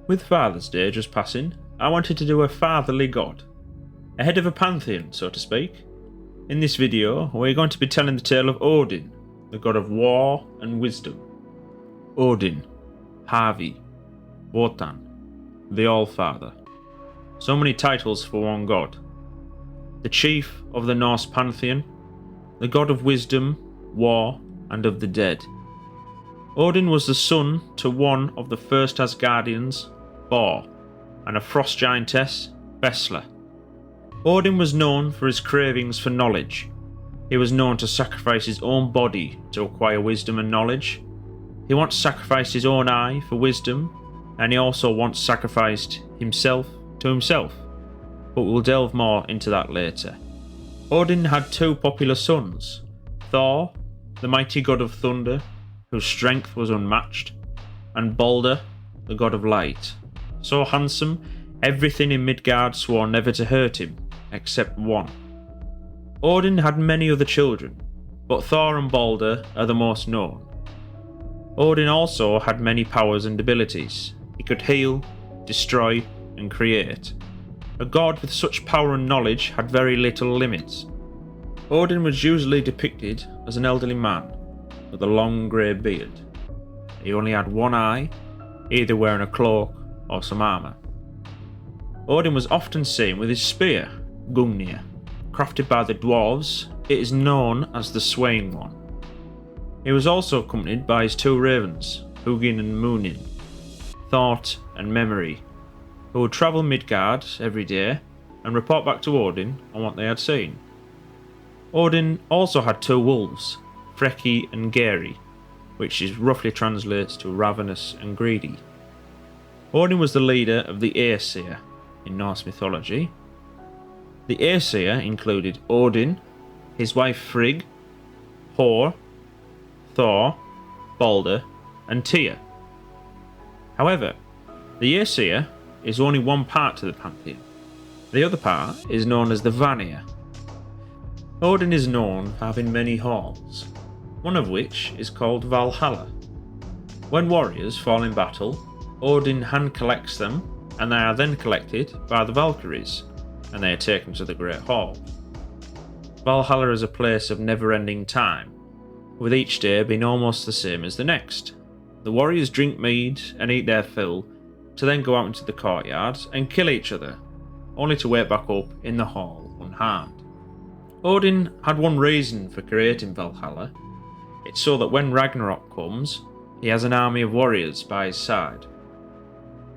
With Father's Day just passing, I wanted to do a fatherly god, a head of a pantheon, so to speak. In this video, we're going to be telling the tale of Odin, the god of war and wisdom. Odin, Havi, Wotan, the All-Father. So many titles for one god. The chief of the Norse pantheon, the god of wisdom, war, and of the dead. Odin was the son to one of the first Asgardians, Bor, and a frost giantess, Vesla. Odin was known for his cravings for knowledge. He was known to sacrifice his own body to acquire wisdom and knowledge. He once sacrificed his own eye for wisdom, and he also once sacrificed himself to himself, but we'll delve more into that later. Odin had two popular sons, Thor, the mighty god of thunder, whose strength was unmatched, and Balder, the god of light. So handsome, everything in Midgard swore never to hurt him, except one. Odin had many other children, but Thor and Balder are the most known. Odin also had many powers and abilities. He could heal, destroy, and create. A god with such power and knowledge had very little limits. Odin was usually depicted as an elderly man with a long grey beard. He only had one eye, either wearing a cloak or some armour. Odin was often seen with his spear, Gungnir. Crafted by the dwarves, it is known as the Swaying One. He was also accompanied by his two ravens, Hugin and Munin, Thought and Memory, who would travel Midgard every day and report back to Odin on what they had seen. Odin also had two wolves, Freki and Geri, which is roughly translates to ravenous and greedy. Odin was the leader of the Airseer in Norse mythology. The Airseer included Odin, his wife Frigg, Hor, Thor, Balder, and Tyr. However, the Airseer is only one part to the pantheon. The other part is known as the Vanir. Odin is known for having many halls, one of which is called Valhalla. When warriors fall in battle, Odin hand collects them, and they are then collected by the Valkyries, and they are taken to the Great Hall. Valhalla is a place of never-ending time, with each day being almost the same as the next. The warriors drink mead and eat their fill, to then go out into the courtyard and kill each other, only to wake back up in the hall unharmed. Odin had one reason for creating Valhalla. It's so that when Ragnarok comes, he has an army of warriors by his side.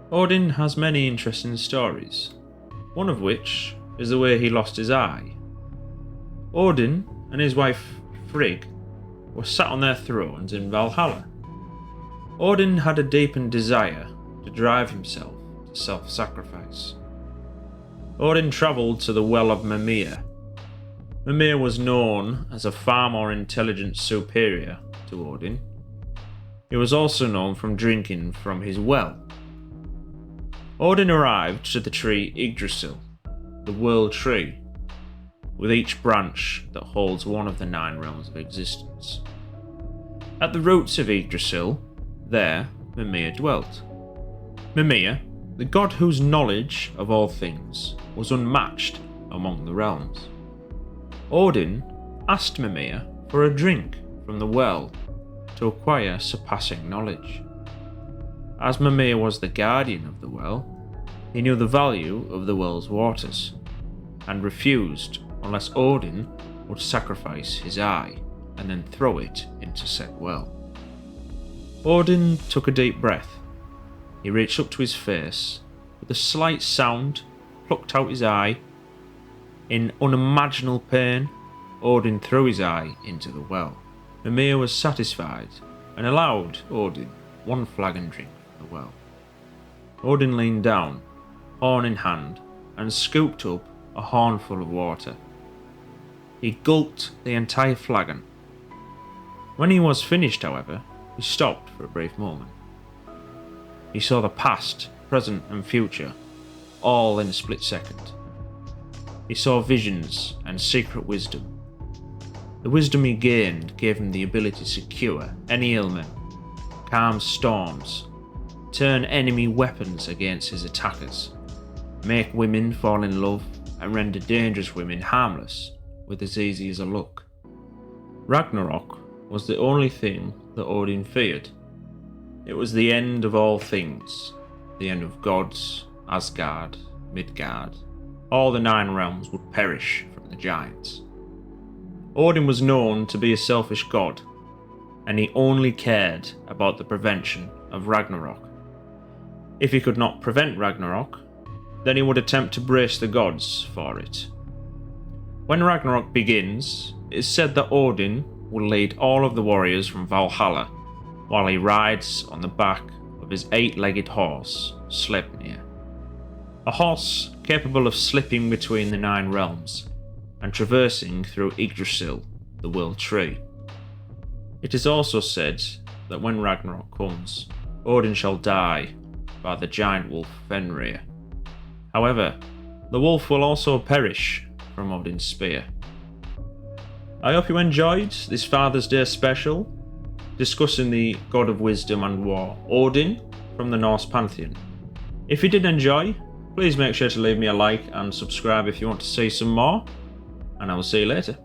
Odin has many interesting stories, one of which is the way he lost his eye. Odin and his wife Frigg were sat on their thrones in Valhalla. Odin had a deepened desire to drive himself to self-sacrifice. Odin travelled to the well of Mimir. Mimir was known as a far more intelligent superior to Odin. He was also known from drinking from his well. Odin arrived to the tree Yggdrasil, the world tree, with each branch that holds one of the 9 realms of existence. At the roots of Yggdrasil, there Mimir dwelt. Mimir, the god whose knowledge of all things was unmatched among the realms. Odin asked Mimir for a drink from the well to acquire surpassing knowledge. As Mimir was the guardian of the well, he knew the value of the well's waters, and refused unless Odin would sacrifice his eye and then throw it into said well. Odin took a deep breath. He reached up to his face, with a slight sound, plucked out his eye. In unimaginable pain, Odin threw his eye into the well. Mimir was satisfied and allowed Odin one flagon drink from the well. Odin leaned down, horn in hand, and scooped up a hornful of water. He gulped the entire flagon. When he was finished, however, he stopped for a brief moment. He saw the past, present, and future, all in a split second. He saw visions and secret wisdom. The wisdom he gained gave him the ability to cure any ailment, calm storms, turn enemy weapons against his attackers, make women fall in love, and render dangerous women harmless with as easy as a look. Ragnarok was the only thing that Odin feared. It was the end of all things, the end of gods, Asgard, Midgard. All the 9 realms would perish from the giants. Odin was known to be a selfish god, and he only cared about the prevention of Ragnarok. If he could not prevent Ragnarok, then he would attempt to brace the gods for it. When Ragnarok begins, it is said that Odin will lead all of the warriors from Valhalla while he rides on the back of his 8-legged horse, Sleipnir. A horse capable of slipping between the 9 realms and traversing through Yggdrasil, the World Tree. It is also said that when Ragnarok comes, Odin shall die by the giant wolf Fenrir. However, the wolf will also perish from Odin's spear. I hope you enjoyed this Father's Day special, discussing the god of wisdom and war, Odin, from the Norse pantheon. If you did enjoy, please make sure to leave me a like and subscribe if you want to see some more, and I will see you later.